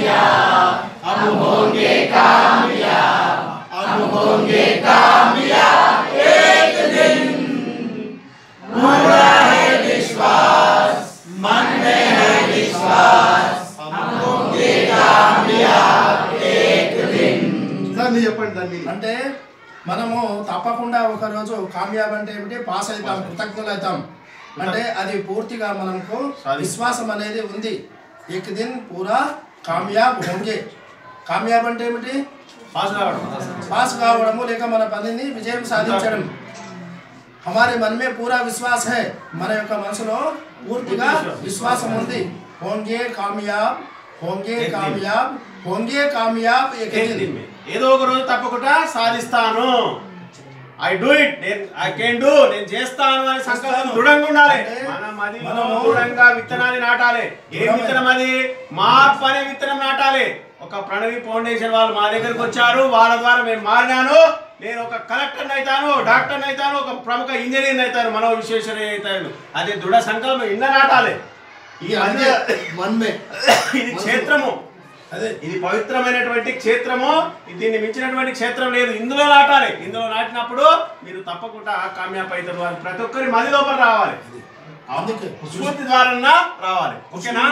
कामयाब, हम होंगे कामयाब, हम होंगे कामयाब एक दिन। पूरा है विश्वास, मन में है विश्वास, हम होंगे कामयाब एक दिन। దాన్ని చెప్పండి దాన్ని అంటే మనము తప్పకుండా ఒక రోజు కామయాబ్ అంటే ఏమిటి పాస్ అవుతాం, కృతజ్ఞులు అవుతాం అంటే అది పూర్తిగా మనకు విశ్వాసం అనేది ఉంది. ఏక్ దిన్ పూరా కామయాబ్ హోంగే. కామయాబ్ అంటే ఏమిటి? పాస్ కావడము లేక మన పనిని విజయం సాధించడం. हमारे मन में पूरा विश्वास है, మన యొక్క మనసులో పూర్తిగా విశ్వాసం ఉంది. होंगे कामयाब, होंगे कामयाब, होंगे कामयाब एक दिन. ఏదో ఒక రోజు తప్పకుండా సాధిస్తాను. I do it, I can do, నేను చేస్తాను అనే సంకల్పం దృఢంగా ఉండాలి. మనం దృఢంగా విత్తనాన్ని నాటాలి. ఏ విత్తనం అది? మార్పు అనే విత్తనం నాటాలి. ఒక ప్రణవి ఫౌండేషన్ వాళ్ళు మా దగ్గరకు వచ్చారు, వాళ్ళ ద్వారా మేము మారినాను. నేను ఒక కలెక్టర్ అవుతాను, డాక్టర్ అవుతాను, ఒక ప్రముఖ ఇంజనీర్ అవుతాను, మనో విశ్వేశ్వరయ్య అవుతాను. అదే దృఢ సంకల్పం ఇండ నాటాలి. ఈ ఇది క్షేత్రము, అదే ఇది పవిత్రమైనటువంటి క్షేత్రము. దీన్ని మించినటువంటి క్షేత్రం లేదు. ఇందులో నాటాలి. ఇందులో నాటినప్పుడు మీరు తప్పకుండా కామ్యాబ్ అవుతారు. అని ప్రతి ఒక్కరి మది లోపల రావాలి, స్ఫూర్తి ద్వారా రావాలి. ఓకేనా?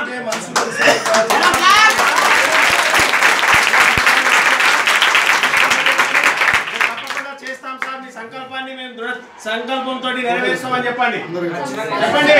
తప్పకుండా చేస్తాం సార్. మీ సంకల్పాన్ని మేము దృఢ సంకల్పంతో నెరవేర్స్తామని చెప్పండి. చెప్పండి.